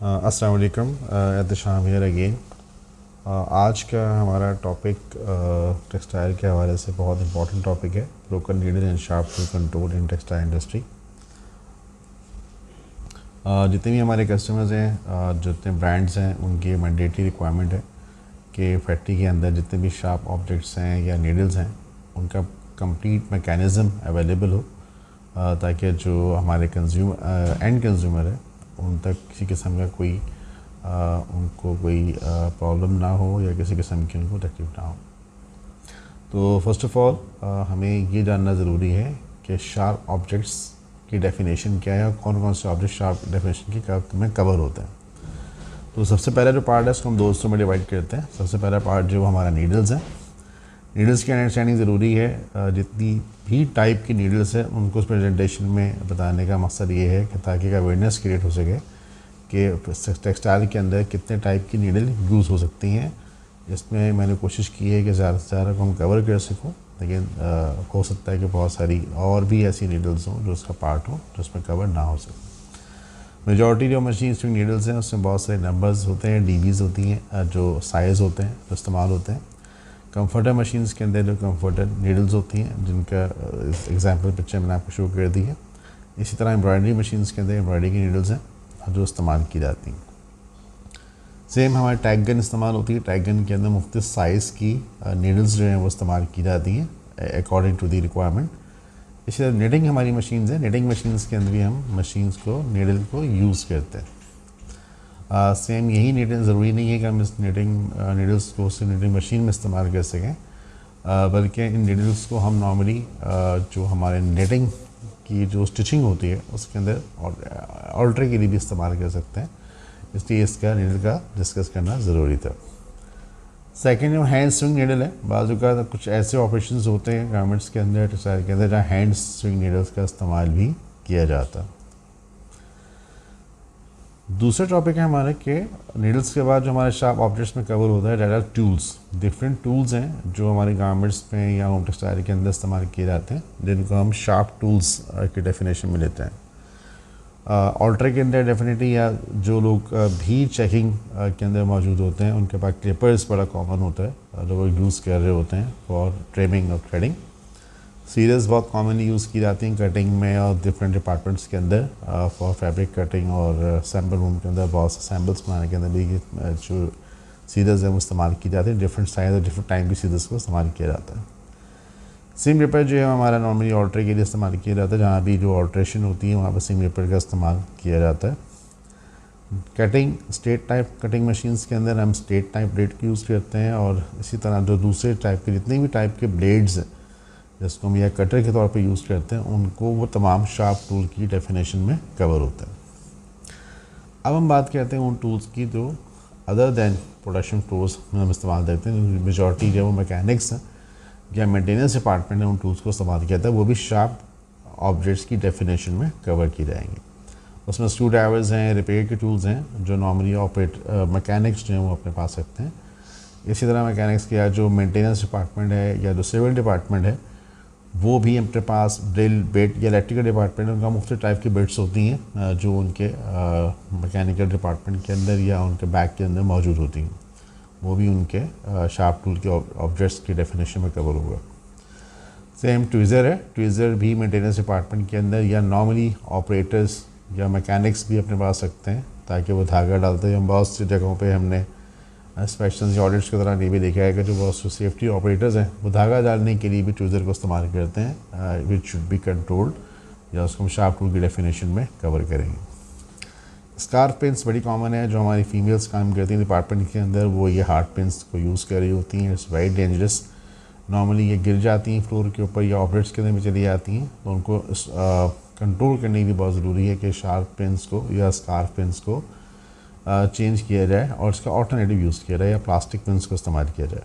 अस्सलाम वालेकुम। Ehtesham here again. आज का हमारा टॉपिक टेक्सटाइल के हवाले से बहुत इंपॉर्टेंट टॉपिक है, broken needle and sharp tool control in textile industry. जितने भी हमारे कस्टमर्स हैं, जितने ब्रांड्स हैं, उनकी मैंडेटरी रिक्वायरमेंट है कि फैक्ट्री के अंदर जितने भी शार्प ऑब्जेक्ट्स हैं या नीडल्स हैं उनका कंप्लीट मैकेनिज़्म अवेलेबल हो, ताकि जो हमारे एंड कंज्यूमर है उन तक किसी किस्म का कोई उनको कोई प्रॉब्लम ना हो या किसी किस्म की उनको तकलीफ ना हो। तो फर्स्ट ऑफ़ ऑल हमें ये जानना ज़रूरी है कि शार्प ऑब्जेक्ट्स की डेफिनेशन क्या है और कौन कौन से ऑब्जेक्ट शार्प डेफिनेशन की में कवर होते हैं। तो सबसे पहला जो पार्ट है उसको हम दो हिस्सों में डिवाइड करते हैं। सबसे पहला पार्ट जो हमारा नीडल्स है, नीडल्स की अंडरस्टैंडिंग ज़रूरी है। जितनी भी टाइप की नीडल्स है उनको उस प्रेजेंटेशन में बताने का मकसद ये है कि ताकि अवेयरनेस क्रिएट हो सके कि टेक्सटाइल के अंदर कितने टाइप की नीडल यूज़ हो सकती हैं। इसमें मैंने कोशिश की है कि ज़्यादा से ज़्यादा को हम कवर कर सकूँ, लेकिन हो सकता है कि बहुत सारी और भी ऐसी नीडल्स हों जो उसका पार्ट हो जो उसमें कवर ना हो सके। मेजॉरिटी जो मशीन स्विंग नीडल्स हैं उसमें बहुत सारे नंबर्स होते हैं, डीबीज़ होती हैं, जो साइज़ होते हैं जो इस्तेमाल होते हैं। कंफर्टर मशीन्स के अंदर जो कंफर्टर नीडल्स होती हैं जिनका एग्जांपल पिक्चर मैंने आपको शो कर दी है। इसी तरह एम्ब्रॉयडरी मशीन्स के अंदर एम्ब्रॉयडरी की नीडल्स हैं जो इस्तेमाल की जाती हैं। सेम हमारे टैग गन इस्तेमाल होती है। टैग गन के अंदर मुख्तलिफ साइज़ की नीडल्स जो हैं वो इस्तेमाल की जाती हैं अकॉर्डिंग टू दी रिक्वायरमेंट। इसी तरह निटिंग हमारी मशीन्स हैं, निटिंग मशीन्स के अंदर भी हम मशीन्स को नीडल को यूज़ करते हैं। सेम यही नीडल ज़रूरी नहीं है कि हम इस नीडल्स को उस नीडिंग मशीन में इस्तेमाल कर सकें, बल्कि इन नीडल्स को हम नॉर्मली जो हमारे निटिंग की जो स्टिचिंग होती है उसके अंदर ऑल्टर के लिए भी इस्तेमाल कर सकते हैं। इसलिए इसका नीडल का डिस्कस करना ज़रूरी था। सेकेंड जो हैंड स्विंग नीडल है, बाजू का कुछ ऐसे ऑपरेशंस होते हैं गारमेंट्स के अंदर, टेक्सटाइल के अंदर, जहाँ हैंड स्विंग नीडल्स का इस्तेमाल भी किया जाता है। दूसरा टॉपिक है हमारे के नीडल्स के बाद जो हमारे शार्प ऑब्जेक्ट्स में कवर होता है that are tools. Different tools हैं जो हमारे गारमेंट्स में या होम टेक्सटाइल के अंदर इस्तेमाल किए जाते हैं, जिनको हम शार्प टूल्स की डेफिनेशन में लेते हैं। ऑल्टर के अंदर डेफिनेटली या जो लोग भी चेकिंग के अंदर मौजूद होते हैं उनके पास क्लिपर्स बड़ा कॉमन होता है जो वो यूज़ कर रहे होते हैं फॉर ट्रिमिंग और थ्रेडिंग। सीरियल्स बहुत कॉमनली यूज़ की जाती हैं कटिंग में और डिफरेंट डिपार्टमेंट्स के अंदर फॉर फैब्रिक कटिंग, और सैम्पल रूम के अंदर बहुत से सैम्पल्स बनाने के अंदर भी जो सीरियल्स हैं वो इस्तेमाल की जाती है। डिफरेंट साइज और डिफरेंट टाइम की सीरियल्स को इस्तेमाल किया जाता है। सीम रिपर जो है हमारा नॉर्मली ऑल्टर के लिए इस्तेमाल किया जाता है, जहाँ भी जो ऑल्ट्रेशन होती है वहाँ पर सीम रिपर का इस्तेमाल किया जाता है। Cutting straight type cutting machines के अंदर हम स्ट्रेट टाइप ब्लेड की यूज़ करते हैं, और इसी तरह जो दूसरे टाइप के जितने भी टाइप के ब्लेड्स हैं जिसको हम या कटर के तौर पे यूज़ करते हैं उनको वो तमाम शार्प टूल की डेफिनेशन में कवर होता है। अब हम बात करते हैं उन टूल्स की जो अदर दैन प्रोडक्शन फ्लोर्स में हम इस्तेमाल करते हैं। मेजॉरिटी जो वो मैकेनिक्स हैं या मेंटेनेंस डिपार्टमेंट है उन टूल्स को इस्तेमाल किया जाता है, वो भी शार्प ऑब्जेक्ट्स की डेफिनेशन में कवर की जाएंगी। उसमें स्क्रू ड्राइवर्स हैं, रिपेयर के टूल्स हैं जो नॉर्मली मैकेनिक्स जो हैं वो अपने पास रखते हैं। इसी तरह मैकेनिक्स के या जो मेंटेनेंस डिपार्टमेंट है या जो सिविल डिपार्टमेंट है वो भी अपने पास ड्रिल बिट या इलेक्ट्रिकल डिपार्टमेंट उनका मुख्तलिफ टाइप की बिट्स होती हैं जो उनके मैकेनिकल डिपार्टमेंट के अंदर या उनके बैग के अंदर मौजूद होती हैं, वो भी उनके शार्प टूल के ऑब्जेक्ट्स की डेफिनेशन में कवर होगा। सेम ट्विज़र है, ट्विज़र भी मेंटेनेंस डिपार्टमेंट के अंदर या नॉर्मली ऑपरेटर्स या मैकेनिक्स भी अपने पास रखते हैं ताकि वो धागा डालते हैं। हम बहुत सी जगहों पे हमने इंस्पेक्शंस या ऑडिट्स के दौरान ये भी देखा है कि जो बहुत से सेफ्टी ऑपरेटर्स हैं वो धागा डालने के लिए भी ट्विज़र को इस्तेमाल करते हैं, विच शुड बी कंट्रोल्ड, या उसको हम शार्प टूल की डेफिनेशन में कवर करेंगे। स्कार्फ पिन्स बड़ी कॉमन है जो हमारी फीमेल्स काम करती हैं डिपार्टमेंट के अंदर, वो ये हार्ड पिन्स को यूज़ कर रही होती हैं। इट्स वेरी डेंजरस, नॉर्मली ये गिर जाती हैं फ्लोर के ऊपर या ऑपरेट्स के अंदर भी चली जाती हैं, तो उनको कंट्रोल करने की बहुत ज़रूरी है कि शार्प पिन्स को या स्कार्फ पिन्स को चेंज किया जाए और इसका ऑल्टरनेटिव यूज़ किया जाए या प्लास्टिक पिन्स को इस्तेमाल किया जाए।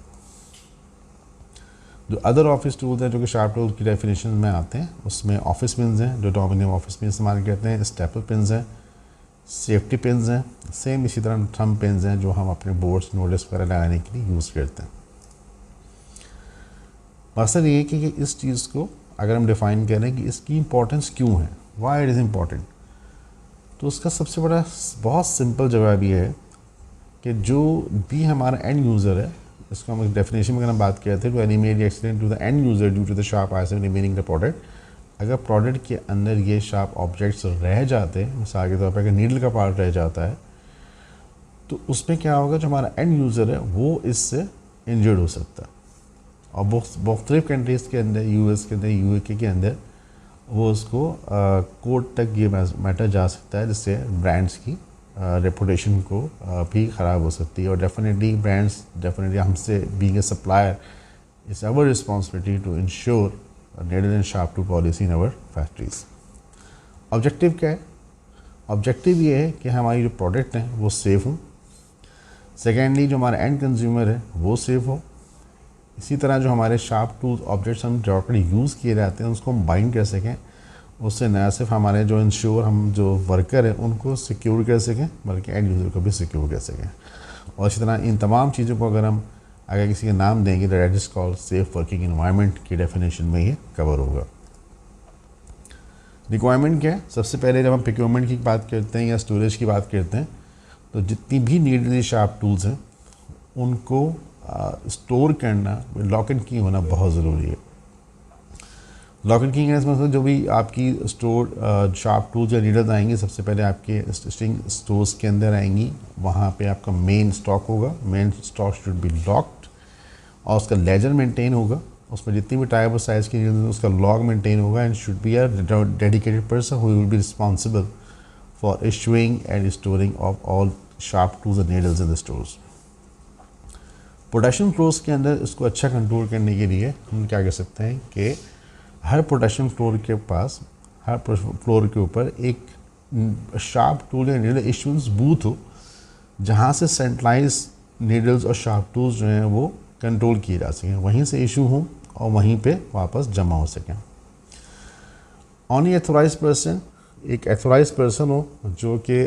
जो अदर ऑफिस टूल्स हैं जो कि शार्प टूल की डेफिनेशन में आते हैं उसमें ऑफिस पिन्स हैं जो नॉर्मली हम ऑफिस में इस्तेमाल करते हैं, स्टेपल पिन्स हैं, सेफ्टी पिन्स हैं, सेम इसी तरह थंब पिन्स हैं जो हम अपने बोर्ड्स नोटिस वगैरह लगाने के लिए यूज़ करते हैं। मकसद ये है कि इस चीज़ को अगर हम डिफ़ाइन करें कि इसकी इंपॉर्टेंस क्यों है, वाई इट इज़ इम्पॉर्टेंट। तो उसका सबसे बड़ा बहुत सिंपल जवाब ये है कि जो भी हमारा एंड यूज़र है, इसको हम डेफिनेशन में अगर हम बात करते हैं, to eliminate accident to the end user due to the sharp item remaining the product. अगर प्रोडक्ट के अंदर ये शार्प ऑब्जेक्ट्स रह जाते हैं, मिसाल के तौर पर अगर नीडल का पार्ट रह जाता है, तो उसमें क्या होगा, जो हमारा एंड यूज़र है वो इससे इंजर्ड हो सकता है। और मुख्तलिफ कंट्रीज़ के अंदर, यूएस के अंदर, यूके के अंदर, वो उसको कोर्ट तक ये मैटर जा सकता है, जिससे ब्रांड्स की रेपुटेशन को भी ख़राब हो सकती है। और डेफिनेटली ब्रांड्स, डेफिनेटली हमसे being a supplier, it's our responsibility to ensure needle and sharp tool policy in our factories. Objective क्या है? ऑब्जेक्टिव ये है कि हमारी जो प्रोडक्ट हैं वो सेफ़ हों। सेकेंडली, जो हमारा एंड कंज्यूमर है वो सेफ़ हो। इसी तरह जो हमारे शार्प टूल्स ऑब्जेक्ट्स हम जो यूज़ किए जाते हैं उसको हम बाइंड कर सकें, उससे न सिर्फ हमारे जो इंश्योर हम जो वर्कर हैं उनको सिक्योर कर सकें, बल्कि एंड यूज़र को भी सिक्योर कर सकें। और इसी तरह इन तमाम चीज़ों को अगर किसी का नाम देंगे तो that is called safe working environment की डेफिनेशन में ये कवर होगा। रिक्वायरमेंट क्या है? सबसे पहले जब हम प्रोक्योरमेंट की बात करते हैं या स्टोरेज की बात करते हैं, तो जितनी भी नीडेड शार्प टूल्स हैं उनको स्टोर करना, लॉक एंड की होना बहुत ज़रूरी है। लॉक एंड की का मतलब जो भी आपकी स्टोर शार्प टूल्स या नीडल्स आएंगी, सबसे पहले आपके स्टिचिंग स्टोर्स के अंदर आएंगी। वहाँ पे आपका मेन स्टॉक होगा, main stock should be locked, और उसका लेजर मेंटेन होगा। उसमें जितनी भी टाइप और साइज़ की नीडल्स उसका लॉग मेंटेन होगा, and should be a dedicated person who will be responsible for issuing and storing of all sharp tools and needles in the stores. Production floors के अंदर इसको अच्छा कंट्रोल करने के लिए हम क्या कर सकते हैं कि हर प्रोडक्शन फ्लोर के पास, हर फ्लोर के ऊपर एक शार्प टूल या नीडल इशूज़ बूथ हो, जहाँ से सेंट्रलाइज नीडल्स और शार्प टूल्स जो हैं वो कंट्रोल किए जा सकें, वहीं से इशू हों और वहीं पे वापस जमा हो सकें। ऑनली एथोराइज पर्सन, एक एथोराइज पर्सन हो जो कि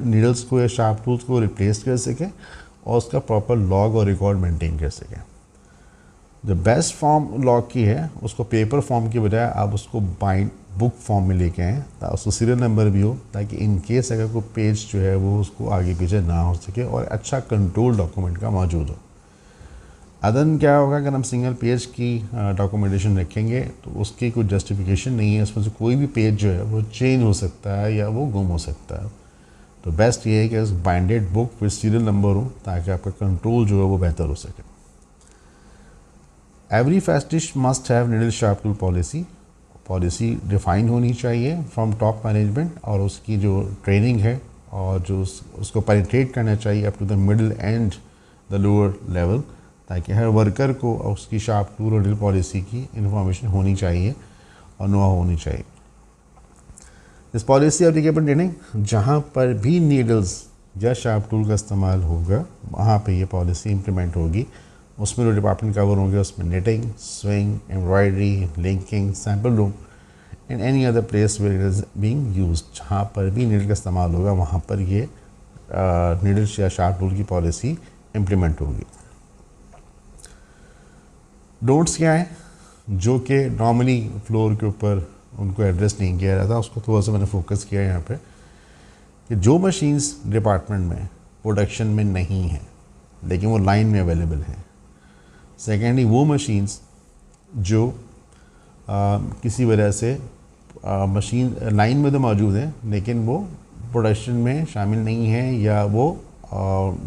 नीडल्स को या शार्प टूल्स को रिप्लेस कर सके और उसका प्रॉपर लॉग और रिकॉर्ड मेंटेन कर सकें। जो बेस्ट फॉर्म लॉग की है उसको पेपर फॉर्म की बजाय आप उसको बाइंड बुक फॉर्म में लेके आएँ, उसको सीरियल नंबर भी हो, ताकि इन केस अगर कोई पेज जो है वो उसको आगे पीछे ना हो सके और अच्छा कंट्रोल डॉक्यूमेंट का मौजूद हो। अदन क्या होगा, अगर हम सिंगल पेज की डॉक्यूमेंटेशन रखेंगे तो उसकी कोई जस्टिफिकेशन नहीं है, उसमें से कोई भी पेज जो है वो चेंज हो सकता है या वो गुम हो सकता है। तो बेस्ट ये है कि उस binded book with serial number हो, ताकि आपका कंट्रोल जो है वो बेहतर हो सके। Every factory must have needle sharp tool policy define होनी चाहिए फ्रॉम टॉप मैनेजमेंट, और उसकी जो ट्रेनिंग है और जो उसको पेनिट्रेट करना चाहिए up to the middle and the lower level, ताकि हर वर्कर को उसकी शार्प टूल और नीडल पॉलिसी की इंफॉर्मेशन होनी चाहिए और नो होनी चाहिए। इस पॉलिसी एप्लीकेबल ट्रेनिंग जहाँ पर भी नीडल्स या शार्प टूल का इस्तेमाल होगा वहाँ पे ये पॉलिसी इम्प्लीमेंट होगी। उसमें जो डिपार्टमेंट कवर होंगे उसमें knitting, swing, embroidery, linking, sample room and any other place where it is being used, जहाँ पर भी नीडल का इस्तेमाल होगा वहाँ पर ये नीडल्स या शार्प टूल की पॉलिसी इम्प्लीमेंट होगी। डोंट्स क्या है जो कि नॉर्मली फ्लोर के ऊपर उनको एड्रेस नहीं किया जाता, उसको थोड़ा सा मैंने फोकस किया यहाँ पे, कि जो मशीन्स डिपार्टमेंट में प्रोडक्शन में नहीं हैं लेकिन वो लाइन में अवेलेबल हैं। सेकेंडली, वो मशीन्स जो किसी वजह से मशीन लाइन में तो मौजूद हैं लेकिन वो प्रोडक्शन में शामिल नहीं है, या वो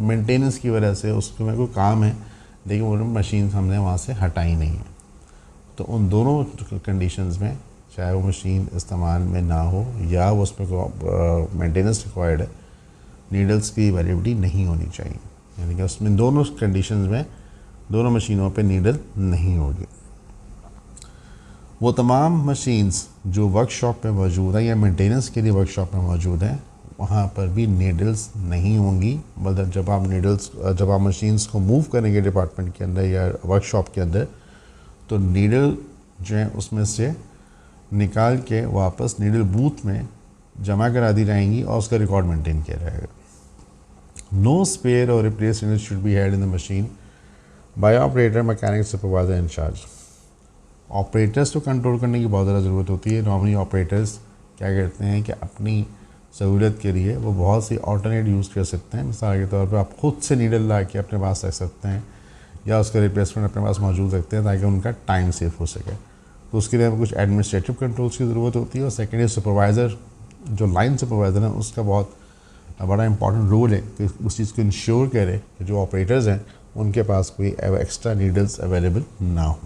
मेंटेनेंस की वजह से उसमें कोई काम है लेकिन वो मशीन हमने वहाँ से हटाई नहीं है। तो उन दोनों कंडीशंस में, चाहे वो मशीन इस्तेमाल में ना हो या वो उसमें मेंटेनेंस रिक्वायर्ड है, नीडल्स की अवेलेबिलिटी नहीं होनी चाहिए। यानी कि उसमें दोनों कंडीशंस में दोनों मशीनों पे नीडल नहीं होगी। वो तमाम मशीन्स जो वर्कशॉप में मौजूद हैं या मेंटेनेंस के लिए वर्कशॉप में मौजूद हैं वहाँ पर भी नीडल्स नहीं होंगी। मतलब जब आप मशीन्स को मूव करेंगे डिपार्टमेंट के अंदर या वर्कशॉप के अंदर, तो नीडल जो है उसमें से निकाल के वापस नीडल बूथ में जमा करा दी जाएंगी और उसका रिकॉर्ड मेंटेन किया जाएगा। नो स्पेयर और replace needle should be had in the machine by operator, mechanic, supervisor, in charge. Operators को कंट्रोल करने की बहुत ज़्यादा ज़रूरत होती है। नॉर्मली ऑपरेटर्स क्या करते हैं कि अपनी सहूलियत के लिए वो बहुत सी ऑल्टरनेट यूज़ कर सकते हैं। मिसाल के तौर पे आप खुद से नीडल ला के अपने पास रख सकते हैं या उसका रिप्लेसमेंट अपने पास मौजूद रखते हैं ताकि उनका टाइम सेव हो सके। तो उसके लिए हमें कुछ एडमिनिस्ट्रेटिव कंट्रोल्स की ज़रूरत होती है। और सेकेंडली सुपरवाइज़र, जो लाइन सुपरवाइज़र है, उसका बहुत बड़ा इंपॉर्टेंट रोल है कि उस चीज़ को इंश्योर करे कि जो ऑपरेटर्स हैं उनके पास कोई एक्स्ट्रा नीडल्स अवेलेबल ना हो।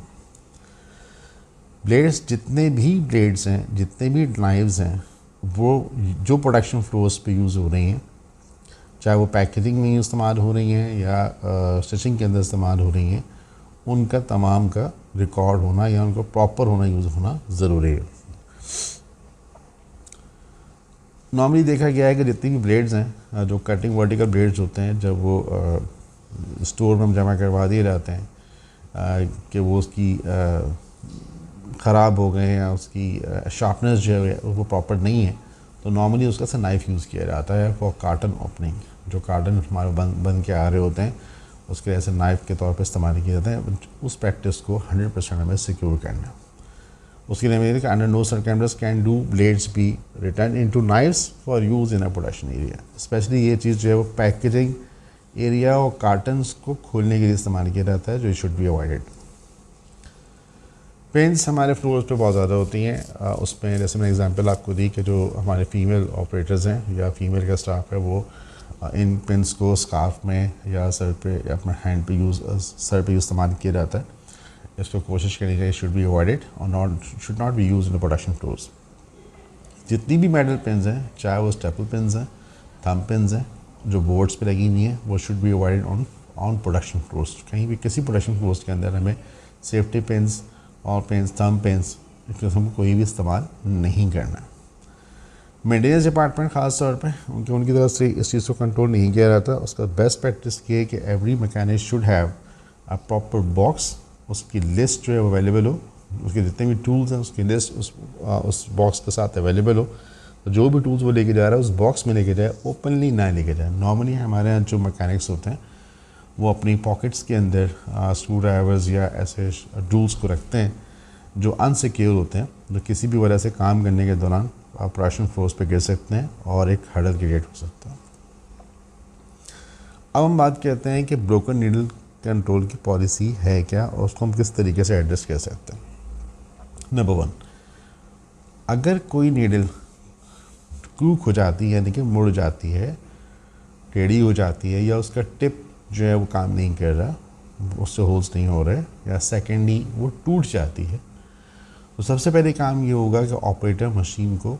ब्लेड्स, जितने भी ब्लेड्स हैं, जितने भी नाइव्स हैं, वो जो प्रोडक्शन फ्लोर्स पे यूज़ हो रही हैं, चाहे वो पैकेजिंग में इस्तेमाल हो रही हैं या स्टिचिंग के अंदर इस्तेमाल हो रही हैं, उनका तमाम का रिकॉर्ड होना या उनको प्रॉपर होना, यूज़ होना ज़रूरी है। नॉर्मली देखा गया है कि जितनी भी ब्लेड्स हैं, जो कटिंग वर्टिकल ब्लेड्स होते हैं, जब वो स्टोर में जमा करवा दिए जाते हैं कि वो उसकी ख़राब हो गए या उसकी शार्पनेस जो है वो प्रॉपर नहीं है, तो नॉर्मली उसका से नाइफ़ यूज़ किया जाता है फॉर कार्टन ओपनिंग। जो कार्टन हमारे बन के आ रहे होते हैं उसके ऐसे नाइफ़ के तौर पे इस्तेमाल किया जाता है। उस प्रैक्टिस को 100% हमें सिक्योर करना। उसके लिए मेरे under no circumstances can do blades be return into knifes for use in a production area. Specially ये चीज़ जो है वो पैकेजिंग एरिया और कार्टन्स को खोलने के लिए इस्तेमाल किया जाता है, जो शुड बी अवॉइडेड। पेन्स हमारे फ्लोर्स पे बहुत ज़्यादा होती हैं। उसमें जैसे मैंने एग्जांपल आपको दी कि जो हमारे फीमेल ऑपरेटर्स हैं या फीमेल का स्टाफ है, वो इन पेन्स को स्कार्फ में या सर पे या अपने हैंड पे सर पे इस्तेमाल किया जाता है। इसको कोशिश करनी चाहिए, शुड बी अवॉइडेड और should not be use in production floors. जितनी भी मेटल पेन्स हैं, चाहे वो स्टेपल पेन्स हैं, थंब पेन्स हैं, जो बोर्ड्स पे लगी हुई हैं, वो should be avoided on production floors. कहीं भी किसी प्रोडक्शन फ्लोर्स के अंदर हमें सेफ्टी पेन्स और पेन्स, थंब पेन्स, हमको कोई भी इस्तेमाल नहीं करना। मेंटेनेंस डिपार्टमेंट ख़ास तौर पे उनकी तरफ से इस चीज़ को कंट्रोल नहीं किया जाता। उसका बेस्ट प्रैक्टिस ये है कि every mechanic should have a proper box, उसकी लिस्ट जो है अवेलेबल हो, उसके जितने भी टूल्स हैं उसकी लिस्ट उस बॉक्स के साथ अवेलेबल हो। तो जो भी टूल्स वो लेके जा रहा है उस बॉक्स में लेके जाए, ओपनली ना लेके जाए। नॉर्मली हमारे यहाँ जो मैकेनिक्स होते हैं वो अपनी पॉकेट्स के अंदर स्क्रू ड्राइवर्स या ऐसे टूल्स को रखते हैं जो अनसिक्योर होते हैं, जो किसी भी वजह से काम करने के दौरान प्रोडक्शन फ्लोर्स पे गिर सकते हैं और एक हर्डल क्रिएट हो सकता है। अब हम बात करते हैं कि ब्रोकन नीडल कंट्रोल की पॉलिसी है क्या और उसको हम किस तरीके से एड्रेस कर सकते हैं। नंबर 1, अगर कोई नीडल क्रूक हो जाती है, यानी कि मुड़ जाती है, टेढ़ी हो जाती है, या उसका टिप जो है वो काम नहीं कर रहा, उससे होल्स नहीं हो रहे, या सेकेंडली वो टूट जाती है, तो सबसे पहले काम ये होगा कि ऑपरेटर मशीन को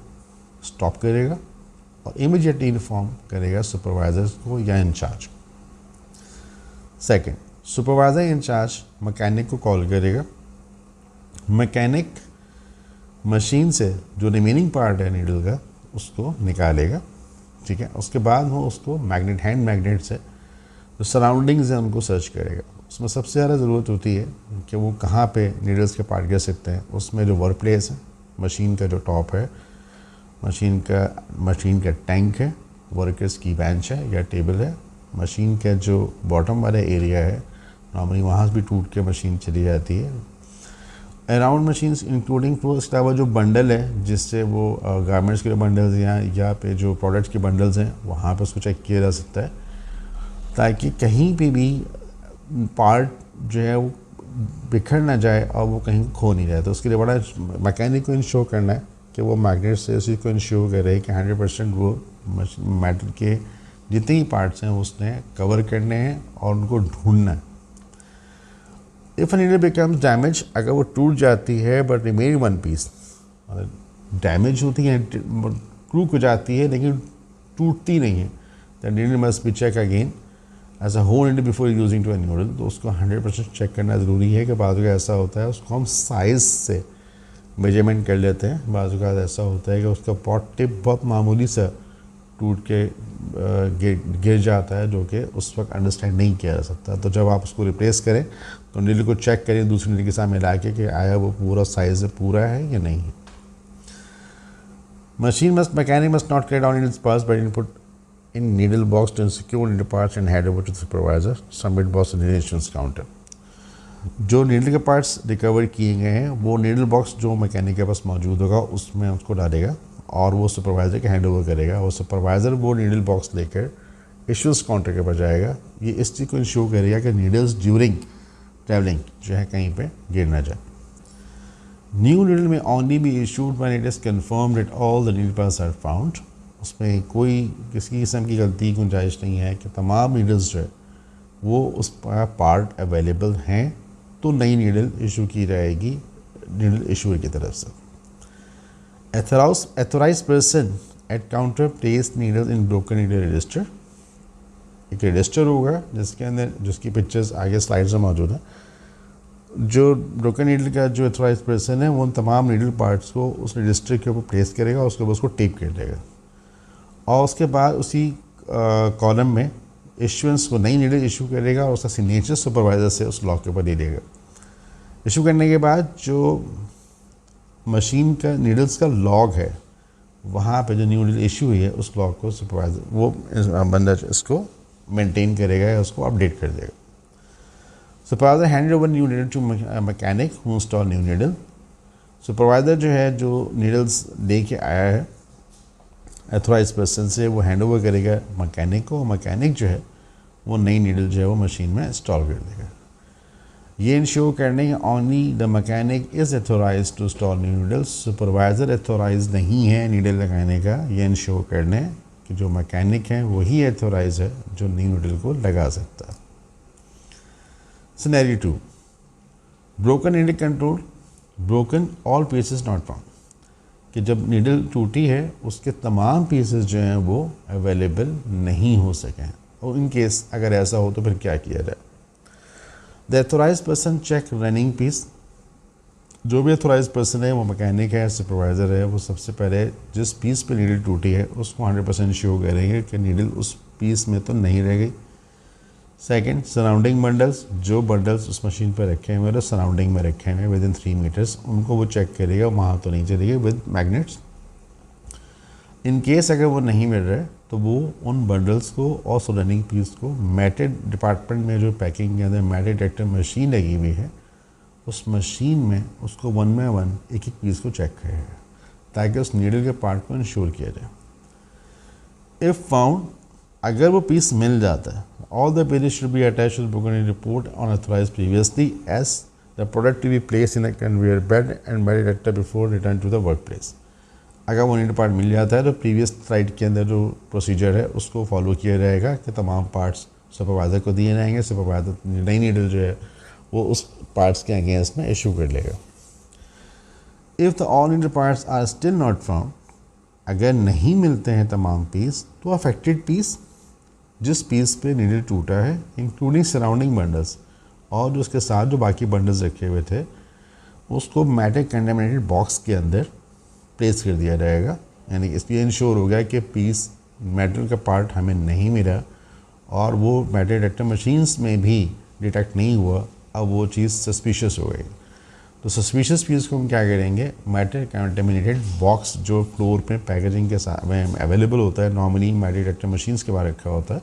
स्टॉप करेगा और इमीडिएटली इन्फॉर्म करेगा सुपरवाइज़र को या इंचार्ज को। सेकेंड, सुपरवाइज़र इंचार्ज मैकेनिक को कॉल करेगा। मैकेनिक मशीन से जो रिमेनिंग पार्ट है नीडल का उसको निकालेगा, ठीक है। उसके बाद वो उसको हैंड मैग्नेट से जो सराउंडिंग्स हैं उनको सर्च करेगा। उसमें सबसे ज़्यादा ज़रूरत होती है कि वो कहाँ पे नीडल्स के पार्ट गिर सकते हैं। उसमें जो वर्क प्लेस है, मशीन का जो टॉप है, मशीन का टैंक है, वर्कर्स की बेंच है या टेबल है, मशीन का जो बॉटम वाला एरिया है, नॉर्मली वहाँ से भी टूट के मशीन चली जाती है। अराउंड मशीन्स इंक्लूडिंग तो इसके अलावा जो बंडल है जिससे वो गारमेंट्स के बंडल्स या पे जो प्रोडक्ट्स के बंडल्स हैं वहाँ पर उसको चेक किया जा सकता है, ताकि कहीं पे भी पार्ट जो है वो बिखर ना जाए और वो कहीं खो नहीं जाए। तो उसके लिए बड़ा मैकेनिक को इंश्योर करना है कि वो मैग्नेट से उसी को इंश्योर करे कि 100% वो मेटल के जितने ही पार्ट्स हैं उसने कवर करने हैं और उनको ढूंढना है। इफ़ नीडल बिकम्स डैमेज, अगर वो टूट जाती है but remain one piece, damage होती है, क्रूक हो जाती है लेकिन टूटती नहीं है, the needle must be check again as a whole needle before using to a needle. तो उसको 100% चेक करना ज़रूरी है कि बाज़ ऐसा होता है उसको हम साइज़ से मेजरमेंट कर लेते हैं, बाज़ ऐसा होता है कि उसका पॉट टिप बहुत मामूली सा टूट के गिर जाता है, जो कि उस वक्त अंडरस्टैंड नहीं किया जा सकता। तो जब आप उसको रिप्लेस करें तो नीडल को चेक करें दूसरी नीडल के साथ मिला के कि आया वो पूरा साइज़ पूरा है या नहीं है। Mechanic must not clear down needles parts but input in needle box to secure needle parts and hand over to the supervisor, submit box to needle insurance counter। जो नीडल के पार्ट्स रिकवर किए गए हैं वो needle box जो mechanic के पास मौजूद होगा उसमें उसको डालेगा और वो सुपरवाइज़र के हैंड ओवर करेगा। वो सुपरवाइज़र वो नीडल बॉक्स लेकर इश्यूज काउंटर के पास जाएगा। ये इस चीज़ को इंश्योर करेगा कि नीडल्स ड्यूरिंग ट्रैवलिंग जो है कहीं पे गिर ना जाए। New needle may only be issued when it is confirmed that all the needle parts are found. उसमें कोई किसी किस्म की गलती गुंजाइश नहीं है कि तमाम नीडल्स जो है वो उस पार्ट अवेलेबल हैं तो नई नीडल इशू की जाएगी नीडल इशूर की तरफ से। Authorised person at counter place needle in broken needle register. एक रजिस्टर होगा जिसके अंदर जिसकी पिक्चर्स आगे स्लाइड्स में मौजूद है। जो ब्रोकन नीडल का जो एथोराइज्ड पर्सन है वो उन तमाम नीडल पार्ट्स को उस रजिस्टर के ऊपर प्लेस करेगा, उसके बाद उसको टेप कर देगा और उसके बाद उसी कॉलम में इशुएंस को नई नीडल इशू करेगा और उसका सिग्नेचर सुपरवाइज़र से उस लॉक के ऊपर ले लेगा। इशू करने के बाद जो मशीन का नीडल्स का लॉग है वहाँ पे जो न्यू नीडल इशू हुई है उस लॉग को सुपरवाइज़र वो बंदा इसको मेंटेन करेगा या उसको अपडेट कर देगा। Supervisor hand over new needle to mechanic who install new needle. Supervisor जो है जो नीडल्स लेके आया है एथोराइज्ड पर्सन से वो हैंड ओवर करेगा मैकेनिक को। मैकेनिक जो है वो नई नीडल जो है वो मशीन में इंस्टॉल कर देगा। ये इंश्योर करने के only the mechanic is authorised to install new needles. Supervisor authorise नहीं है नीडल लगाने का। ये इंश्योर करने कि जो मैकेनिक है वही एथोराइज है जो न्यू नीडल को लगा सकता है। Scenario 2, broken needle control. Broken all pieces not found कि जब नीडल टूटी है उसके तमाम पीसेस जो हैं वो अवेलेबल नहीं हो सके हैं और इन केस अगर ऐसा हो तो फिर क्या किया जाए। The authorised person check running piece. जो भी एथोराइज्ड पर्सन है वो मैकेनिक है सुपरवाइज़र है वो सबसे पहले जिस पीस पे नीडल टूटी है उसको 100% श्योर करेंगे कि नीडल उस पीस में तो नहीं रह गई। Second, surrounding bundles. जो बंडल्स उस मशीन पर रखे हुए हैं सराउंडिंग में रखे हुए विद इन 3 मीटर्स उनको वो चेक करेगा वहाँ तो नहीं चलेगी विद मैग्नेट्स। इन केस अगर वो नहीं मिल रहा है तो वो उन बंडल्स को और सराउंडिंग पीस को मैटेड डिपार्टमेंट में जो पैकिंग के अंदर मैटेड डिटेक्टर मशीन लगी हुई है उस मशीन में उसको 1 बाय 1 एक एक पीस को चेक करेगा ताकि उस नीडल के पार्ट को इंश्योर किया जाए। इफ़ फाउंड अगर वो पीस मिल जाता है all the pieces should be attached to the broken report on authorized previously as the product to be placed in a conveyor belt and metal detector before return to the workplace। अगर वो needle part मिल जाता है तो previous slide के अंदर जो procedure है उसको फॉलो किया जाएगा कि तमाम पार्ट्स सुपरवाइज़र को दिए जाएंगे। सुपरवाइज़र नई नीडल जो है वो उस पार्ट्स के अगेंस्ट में इशू कर लेगा। If the all needle parts are still not found अगर नहीं मिलते हैं तमाम पीस तो अफेक्टेड पीस जिस पीस पे नीडल टूटा है इंक्लूडिंग सराउंडिंग बंडल्स और जो उसके साथ जो बाकी बंडल्स रखे हुए थे उसको मैटिक कंटेमिनेटेड बॉक्स के अंदर प्लेस कर दिया जाएगा। यानी इसलिए इंश्योर हो गया कि पीस मेटल का पार्ट हमें नहीं मिला और वो मेटल डिटेक्टर मशीन्स में भी डिटेक्ट नहीं हुआ। अब वो चीज़ सस्पिशियस हो गई तो सस्पिशियस पीस को हम क्या करेंगे मेटल कंटेमिनेटेड बॉक्स जो फ्लोर पे पैकेजिंग के साथ में अवेलेबल होता है नॉर्मली मेटल डिटेक्टर मशीन्स के बाहर रखा होता है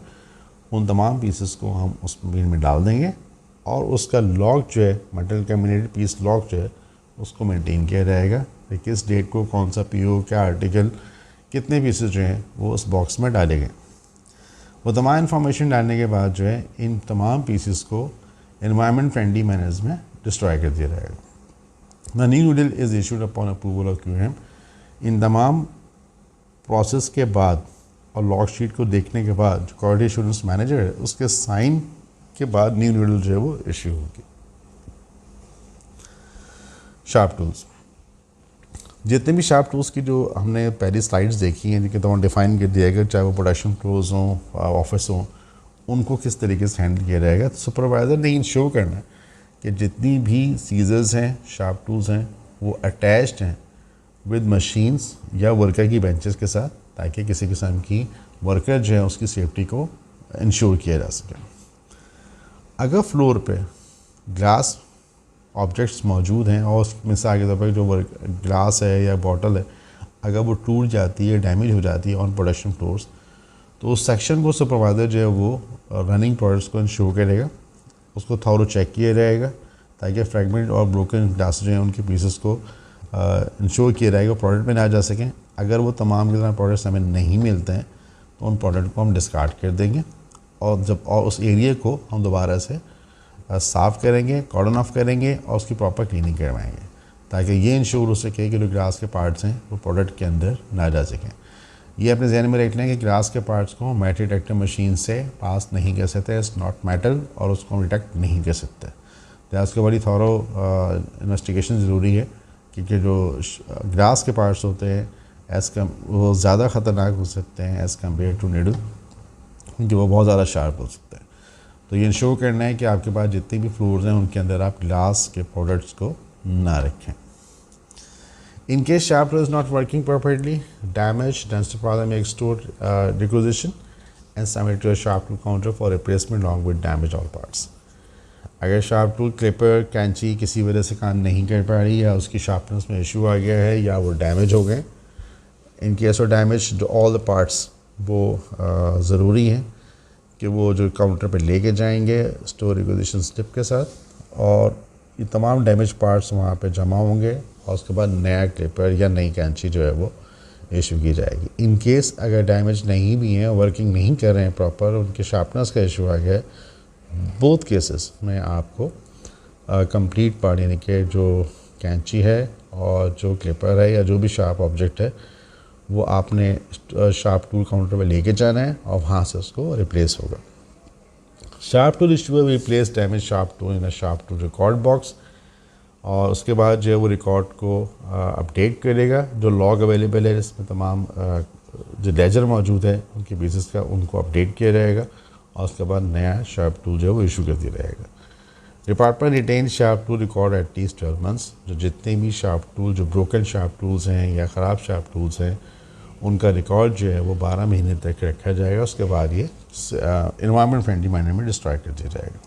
उन तमाम पीसेस को हम उस मशीन में डाल देंगे और उसका लॉक जो है मेटल कंटेमिनेटेड पीस लॉक जो है उसको मेंटेन किया जाएगा कि किस डेट को कौन सा पीओ क्या आर्टिकल कितने पीसेस जो हैं वो उस बॉक्स में डाले गए। वो तमाम इन्फॉर्मेशन डालने के बाद जो है इन तमाम पीसेस को एनवायरनमेंट फ्रेंडली मैनर्स में डिस्ट्रॉय कर दिया जाएगा। The new needle is issued upon approval of QM। इन तमाम प्रोसेस के बाद और लॉग शीट को देखने के बाद जो क्वालिटी एश्योरेंस मैनेजर है उसके साइन के बाद न्यू नीडल जो है वो इशू होगी। Sharp tools. जितने भी शार्प टूल्स की जो हमने पहली स्लाइड्स देखी हैं जिनके तमाम डिफाइन कर दिया गया चाहे वो प्रोडक्शन फ्लोर्स हों ऑफिस हों उनको किस तरीके से हैंडल किया जाएगा। तो सुपरवाइज़र ने इंश्योर करना है कि जितनी भी सीजर्स हैं शार्प टूल्स हैं वो अटैच्ड हैं विद मशीन्स या वर्कर की बेंचेस के साथ ताकि किसी किस्म की वर्कर जो है उसकी सेफ्टी को इंश्योर किया जा सके। अगर फ्लोर पे ग्लास ऑब्जेक्ट्स मौजूद हैं और मिसाल के तौर पर जो ग्लास है या बॉटल है अगर वो टूट जाती है डैमेज हो जाती है ऑन प्रोडक्शन फ्लोर्स तो उस सेक्शन को सुपरवाइज़र जो है वो रनिंग प्रोडक्ट्स को इंश्योर करेगा उसको थॉरो चेक किया जाएगा ताकि फ्रैगमेंट और ब्रोकन ग्लास जो हैं उनके पीसेस को इंश्योर किया जाएगा प्रोडक्ट में ना जा सकें। अगर वो तमाम के तमाम प्रोडक्ट्स हमें नहीं मिलते हैं तो उन प्रोडक्ट को हम डिस्कार्ड कर देंगे और उस एरिया को हम दोबारा से साफ़ करेंगे, कॉर्डन ऑफ करेंगे और उसकी प्रॉपर क्लीनिंग करवाएंगे, ताकि ये इंश्योर हो सके कि जो ग्रास के पार्ट्स हैं वो प्रोडक्ट के अंदर ना जा सकें। ये अपने जहन में रख लें कि ग्रास के पार्ट्स को मेटल डिटेक्टर मशीन से पास नहीं कर सकते, इट्स नॉट मेटल, और उसको हम डिटेक्ट नहीं कर सकते। तो उसके बड़ी थॉरो इन्वेस्टिगेशन ज़रूरी है, क्योंकि जो ग्रास के पार्ट्स होते हैं वो ज़्यादा ख़तरनाक हो सकते हैं एज़ कम्पेयर टू नीडल, क्योंकि वो बहुत ज़्यादा शार्प हो सकते हैं। तो ये इंश्योर करना है कि आपके पास जितनी भी फ्लोर्स हैं उनके अंदर आप ग्लास के प्रोडक्ट्स को ना रखें। In case sharp tool is not working properly, damage, then the problem may extort requisition and submit to a sharp tool counter for replacement along with damaged all parts. अगर sharp tool, clipper, कैंची किसी वजह से काम नहीं कर पा रही या उसकी शार्पनेस में इशू आ गया है या वो डैमेज हो गए, in case of damage all the parts वो ज़रूरी है कि वो जो काउंटर पे लेके जाएंगे स्टोर रिक्विजिशन स्लिप के साथ, और ये तमाम डैमेज पार्ट्स वहाँ पे जमा होंगे और उसके बाद नया क्लिपर या नई कैंची जो है वो इशू की जाएगी। इन केस अगर डैमेज नहीं भी हैं, वर्किंग नहीं कर रहे हैं प्रॉपर, उनके शार्पनेस का इशू आ गया है, बोथ केसेस में आपको कंप्लीट पार्ट यानी कि जो कैंची है और जो क्लिपर है या जो भी शार्प ऑब्जेक्ट है वो आपने शार्प टूल काउंटर पे लेके जाना है और वहाँ से उसको रिप्लेस होगा। Sharp tool is to replace damage sharp tool in a sharp tool record box, और उसके बाद जो है वो रिकॉर्ड को अपडेट करेगा। जो लॉग अवेलेबल है जिसमें तमाम जो लेजर मौजूद है उनके बेसिस का उनको अपडेट किया जाएगा और उसके बाद नया शार्प टूल जो है वो इशू कर दिया जाएगा। Department retain sharp tool record at least 12 months. जो जितने भी शार्प टूल, जो ब्रोकन शार्प टूल्स हैं या ख़राब शार्प टूल्स हैं, उनका रिकॉर्ड जो है वो 12 महीने तक रखा जाएगा। उसके बाद ये इन्वायरमेंट फ्रेंडली मैनर में डिस्ट्रॉय कर दिया जाएगा।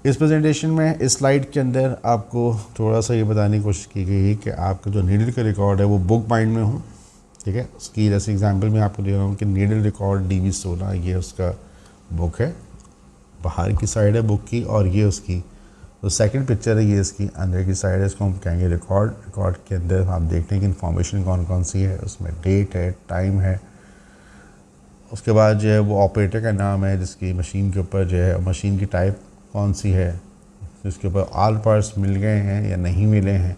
इस प्रेजेंटेशन में इस स्लाइड के अंदर आपको थोड़ा सा ये बताने की कोशिश की गई है कि आपका जो नीडल का रिकॉर्ड है वो बुक बाइंड में हो, ठीक है। उसकी जैसे एग्जांपल मैं आपको दे रहा हूँ कि नीडल रिकॉर्ड DB16 ये उसका बुक है, बाहर की साइड है बुक की, और ये उसकी तो सेकंड पिक्चर है, ये इसकी अंदर की साइड है। इसको हम कहेंगे रिकॉर्ड। रिकॉर्ड के अंदर आप देखते हैं कि इन्फॉर्मेशन कौन कौन सी है, उसमें डेट है, टाइम है, उसके बाद जो है वो ऑपरेटर का नाम है जिसकी मशीन के ऊपर जो है, मशीन की टाइप कौन सी है, जिसके ऊपर ऑल पार्ट्स मिल गए हैं या नहीं मिले हैं,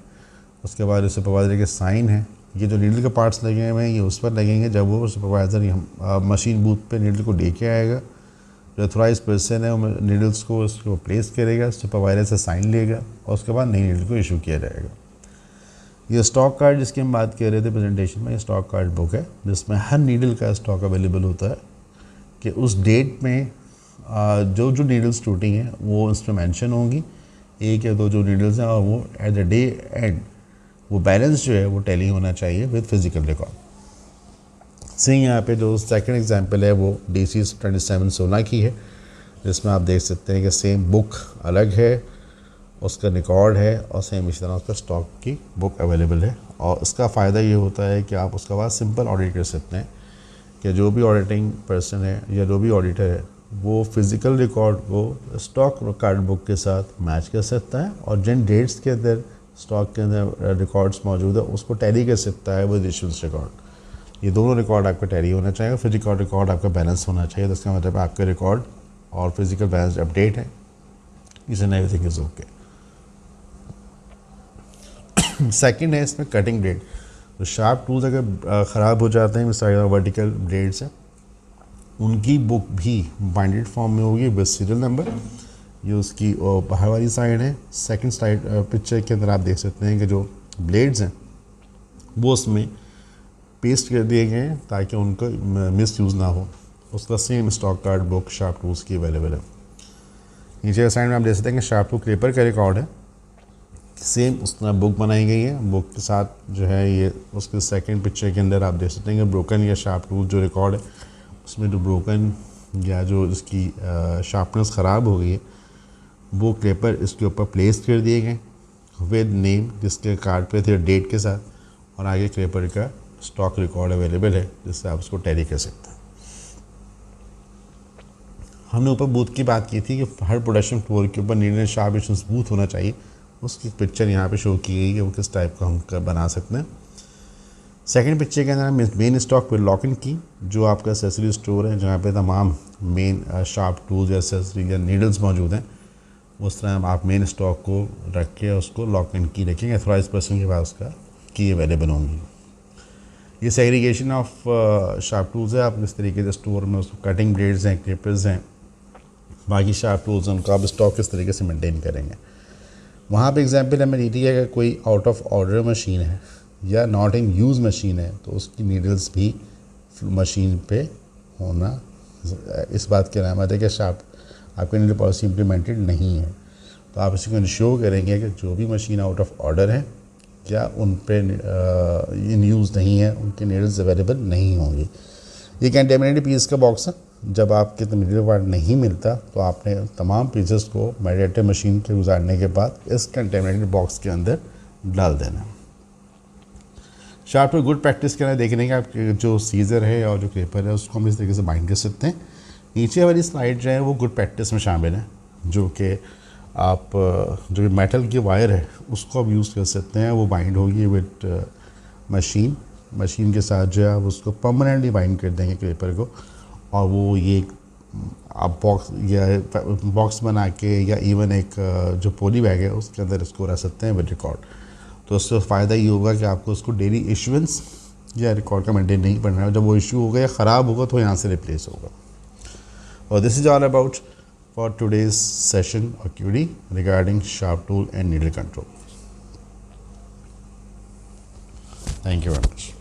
उसके बाद सुपरवाइज़र के साइन है। ये जो नीडल के पार्ट्स लगे हुए हैं ये उस पर लगेंगे जब वो सुपरवाइज़र मशीन बूथ पे नीडल को लेके आएगा। जो अथोराइज पर्सन है वो नीडल्स को उसको प्लेस करेगा, सुपरवाइज़र से साइन लेगा और उसके बाद नई नीडल को इशू किया जाएगा। ये स्टॉक कार्ड जिसकी हम बात कर रहे थे प्रेजेंटेशन में, ये स्टॉक कार्ड बुक है जिसमें हर नीडल का स्टॉक अवेलेबल होता है कि उस डेट में जो जो नीडल्स टूटी हैं वो इसमें मेंशन होंगी, एक या दो जो नीडल्स हैं, और वो एट द डे एंड वो बैलेंस जो है वो टैली होना चाहिए विद फिजिकल रिकॉर्ड। सी यहाँ पे जो सेकंड एग्जांपल है वो DC 2716 की है, जिसमें आप देख सकते हैं कि सेम बुक अलग है, उसका रिकॉर्ड है और सेम इसी तरह उसका स्टॉक की बुक अवेलेबल है। और इसका फ़ायदा ये होता है कि आप उसका बाद सिंपल ऑडिट कर सकते हैं कि जो भी ऑडिटिंग पर्सन है या जो भी ऑडिटर है वो फिज़िकल रिकॉर्ड को स्टॉक कार्ड बुक के साथ मैच कर सकता है और जिन डेट्स के अंदर स्टॉक के अंदर रिकॉर्ड्स मौजूद है उसको टैली कर सकता है विद इशूज़ रिकॉर्ड। ये दोनों रिकॉर्ड आपका टैली होना चाहिए, फिजिकल रिकॉर्ड आपका बैलेंस होना चाहिए। तो इसका मतलब आपका रिकॉर्ड और फिजिकल बैलेंस अपडेट है, is and everything is okay. Second है इसमें कटिंग ब्लेड। तो शार्प टूल्स अगर ख़राब हो जाते हैं, मिसाल वर्टिकल ब्लेड्स हैं, उनकी बुक भी बाइंडेड फॉर्म में होगी विद सीरियल नंबर। ये उसकी बाहर वाली साइड है। सेकंड साइड पिक्चर के अंदर आप देख सकते हैं कि जो ब्लेड्स हैं वो उसमें पेस्ट कर दिए गए हैं ताकि उनका मिस यूज़ ना हो। उसका same stock card book sharp tools की अवेलेबल है। नीचे साइड में आप देख सकते हैं कि शार्प टूल क्लिपर का रिकॉर्ड है, सेम उस तरह बुक बनाई गई है। बुक के साथ जो है ये उसके सेकंड पिक्चर के अंदर आप देख सकते हैं कि ब्रोकन या शार्प टूल जो रिकॉर्ड है उसमें जो ब्रोकन या जो इसकी शार्पनेस ख़राब हो गई है वो क्लिपर इसके ऊपर प्लेस कर दिए गए विद नेम जिसके कार्ड पे थे डेट के साथ, और आगे क्लिपर का स्टॉक रिकॉर्ड अवेलेबल है जिससे आप उसको टैली कर सकते हैं। हमने ऊपर बूथ की बात की थी कि हर प्रोडक्शन फ्लोर के ऊपर needle and sharp issues booth होना चाहिए। उसकी पिक्चर यहाँ पे शो की गई है वो किस टाइप का हम बना सकते हैं। सेकंड पिक्चर के अंदर मेन स्टॉक पे लॉक एंड की, जो आपका एसेसरी स्टोर है जहाँ पे तमाम मेन शार्प टूल्स या एसेसरी या नीडल्स मौजूद हैं। उस तरह आप मेन स्टॉक को रख के उसको लॉक एंड की रखेंगे, अथॉराइज पर्सन के पास उसका की अवेलेबल होंगी। ये सेग्रीगेशन ऑफ शार्प टूल्स है। आप इस तरीके से स्टोर में उसको कटिंग ब्लेड्स हैं, क्लिपर्स हैं, बाकी शार्प टूल्स हैं, उनको आप स्टॉक किस तरीके से मेंटेन करेंगे। वहाँ पे एग्जांपल हमें दी थी है कि कोई आउट ऑफ ऑर्डर मशीन है या नॉट इन यूज़ मशीन है तो उसकी नीडल्स भी मशीन पे होना इस बात की अलामत है कि शार्प आपकी नीडल पॉलिसी इम्प्लीमेंटेड नहीं है। तो आप इसको इंश्योर करेंगे कि जो भी मशीन आउट ऑफ ऑर्डर है या उन पे इन यूज़ नहीं है, उनके नीडल्स अवेलेबल नहीं होंगी। ये कंटेमिनेटेड पीस का बॉक्स है। जब आपके नीडल पार्ट नहीं मिलता तो आपने तमाम पीसेस को मेडिएटर मशीन के गुजारने के बाद इस कंटेमिनेटेड बॉक्स के अंदर डाल देना। शार्प पे गुड प्रैक्टिस करना है, देखने का आपके जो सीज़र है और जो क्लिपर है उसको हम इस तरीके से बाइंड कर सकते हैं। नीचे वाली स्लाइड जो है वो गुड प्रैक्टिस में शामिल है, जो कि आप जो मेटल की वायर है उसको आप यूज़ कर सकते हैं। वो बाइंड होगी विद मशीन के साथ जो है आप उसको परमानेंटली बाइंड कर देंगे क्लिपर को, और वो ये आप बॉक्स बना के या इवन एक जो पॉली बैग है उसके अंदर इसको रख सकते हैं विद रिकॉर्ड। तो उससे फ़ायदा ये होगा कि आपको उसको डेली इशुएंस या रिकॉर्ड का मेंटेन नहीं पड़ना है। जब वो इशू होगा या ख़राब होगा तो यहाँ से रिप्लेस होगा। और this is all about for today's session और क्यूडी regarding sharp tool and needle control. Thank you very much.